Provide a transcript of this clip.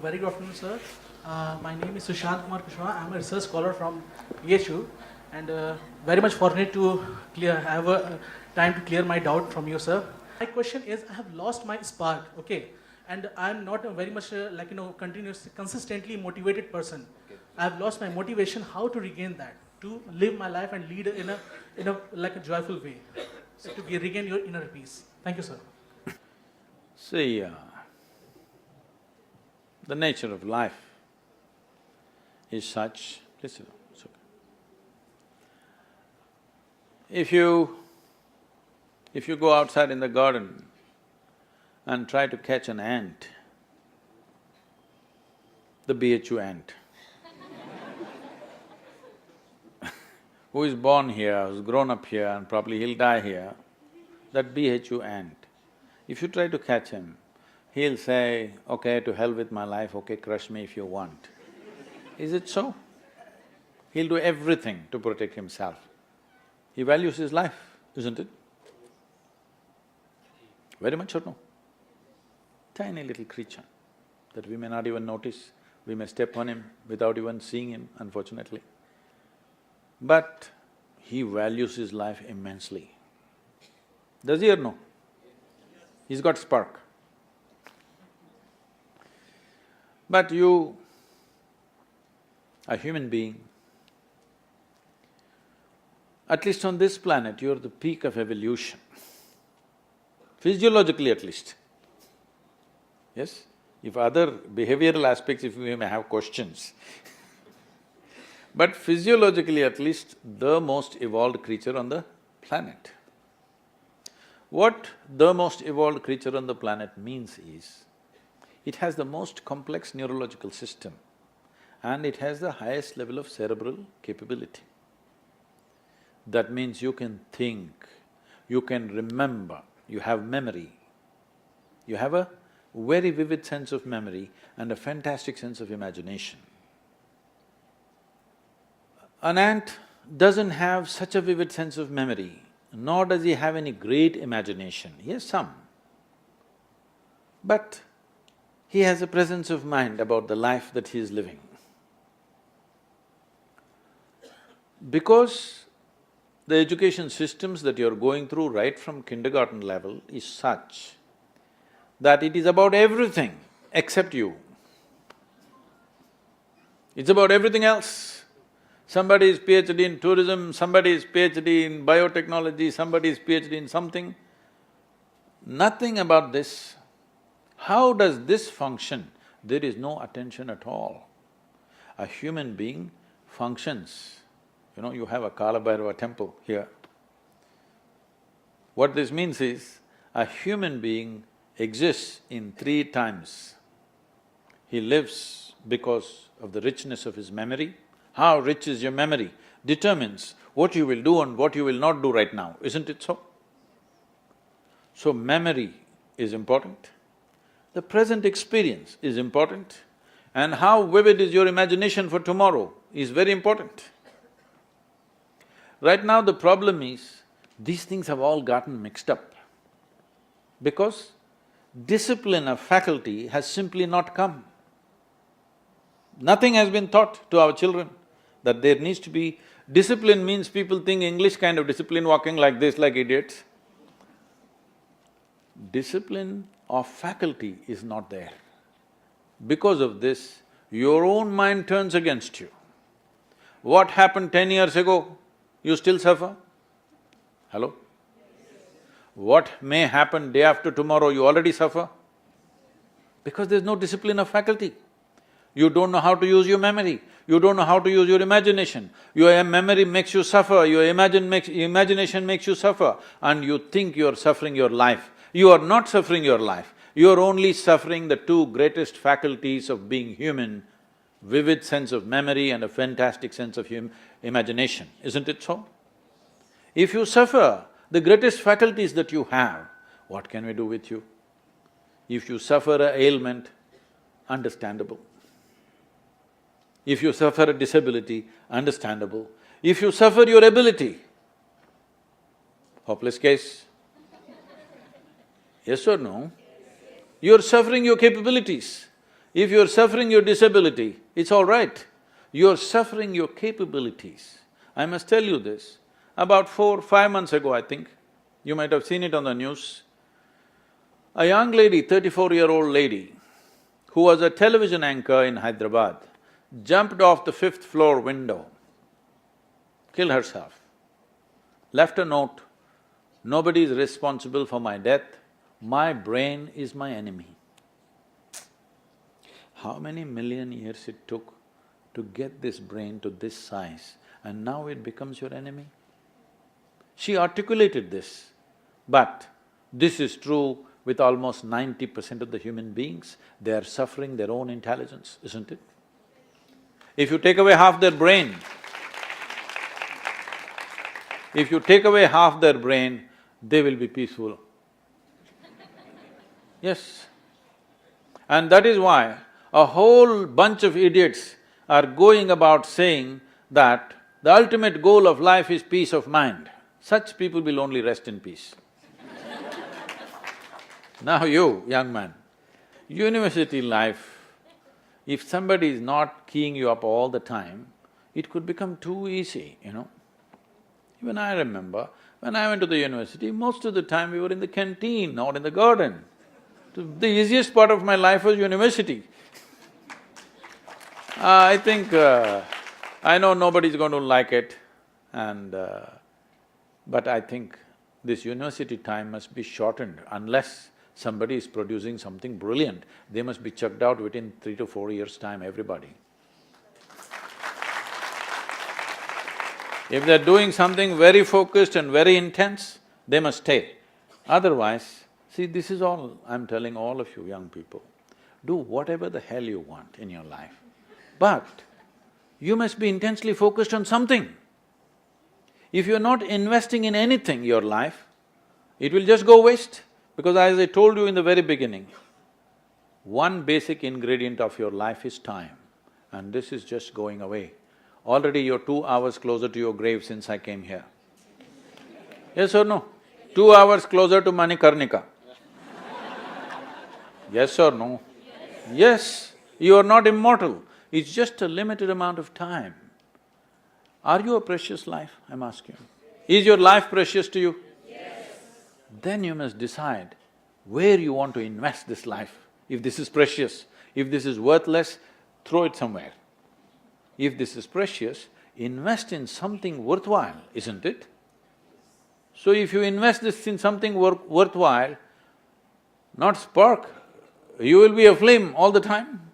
very good afternoon, sir. My name is Sushant Kumar Kushwaha. I'm a research scholar from PHU, and very much fortunate to have a time to clear my doubt from you, sir. My question is, I have lost my spark, okay, and I'm not a very much consistently motivated person. I have lost my motivation. How to regain that? To live my life and lead in a like a joyful way, to regain your inner peace. Thank you, sir. See, the nature of life is such… Please sit down, it's okay. If you go outside in the garden and try to catch an ant, the BHU ant, who is born here, who's grown up here and probably he'll die here, that BHU ant, if you try to catch him, he'll say, okay, to hell with my life, okay, crush me if you want. Is it so? He'll do everything to protect himself. He values his life, isn't it? Very much or no? Tiny little creature that we may not even notice, we may step on him without even seeing him, unfortunately. But he values his life immensely. Does he or no? He's got spark. But you, a human being, at least on this planet, you're the peak of evolution, physiologically at least. Yes? If other behavioral aspects, if we may have questions but physiologically at least, the most evolved creature on the planet. What the most evolved creature on the planet means is, it has the most complex neurological system and it has the highest level of cerebral capability. That means you can think, you can remember, you have memory. You have a very vivid sense of memory and a fantastic sense of imagination. An ant doesn't have such a vivid sense of memory, nor does he have any great imagination. He has some. But he has a presence of mind about the life that he is living. Because the education systems that you're going through right from kindergarten level is such that it is about everything except you. It's about everything else. Somebody is PhD in tourism, somebody is PhD in biotechnology, somebody is PhD in something. Nothing about this. How does this function? There is no attention at all. A human being functions. You know, you have a Kala Bhairava temple here. What this means is, a human being exists in three times. He lives because of the richness of his memory. How rich is your memory determines what you will do and what you will not do right now, isn't it so? So memory is important, the present experience is important, and how vivid is your imagination for tomorrow is very important. Right now the problem is, these things have all gotten mixed up because discipline of faculty has simply not come. Nothing has been taught to our children that there needs to be… Discipline means people think English kind of discipline, walking like this like idiots. Discipline of faculty is not there. Because of this, your own mind turns against you. What happened 10 years ago, you still suffer? Hello? What may happen day after tomorrow, you already suffer? Because there's no discipline of faculty. You don't know how to use your memory, you don't know how to use your imagination. Your memory makes you suffer, your imagination makes you suffer, and you think you're suffering your life. You are not suffering your life, you're only suffering the two greatest faculties of being human, vivid sense of memory and a fantastic sense of imagination, isn't it so? If you suffer the greatest faculties that you have, what can we do with you? If you suffer an ailment, understandable. If you suffer a disability, understandable. If you suffer your ability, hopeless case. Yes or no? You're suffering your capabilities. If you're suffering your disability, it's all right. You're suffering your capabilities. I must tell you this, about 4, 5 months ago, I think, you might have seen it on the news, a young lady, 34-year-old lady, who was a television anchor in Hyderabad, jumped off the 5th-floor window, killed herself, left a note, "Nobody is responsible for my death, my brain is my enemy." How many million years it took to get this brain to this size, and now it becomes your enemy? She articulated this, but this is true with almost 90% of the human beings. They are suffering their own intelligence, isn't it? If you take away half their brain, if you take away half their brain, they will be peaceful. Yes. And that is why a whole bunch of idiots are going about saying that the ultimate goal of life is peace of mind. Such people will only rest in peace. Now you, young man, university life, if somebody is not keying you up all the time, it could become too easy, you know. Even I remember, when I went to the university, most of the time we were in the canteen or in the garden. The easiest part of my life was university. I think… I know nobody's going to like it but I think this university time must be shortened unless somebody is producing something brilliant. They must be chucked out within 3 to 4 years' time, everybody. If they're doing something very focused and very intense, they must stay. Otherwise, see, this is all I'm telling all of you young people. Do whatever the hell you want in your life, but you must be intensely focused on something. If you're not investing in anything, your life, it will just go waste. Because as I told you in the very beginning, one basic ingredient of your life is time, and this is just going away. Already you're 2 hours closer to your grave since I came here. Yes or no? 2 hours closer to Manikarnika. Yes or no? Yes, you are not immortal, it's just a limited amount of time. Are you a precious life, I'm asking? Is your life precious to you? Yes. Then you must decide where you want to invest this life. If this is precious, if this is worthless, throw it somewhere. If this is precious, invest in something worthwhile, isn't it? So if you invest this in something worthwhile, not spark, you will be a flame all the time.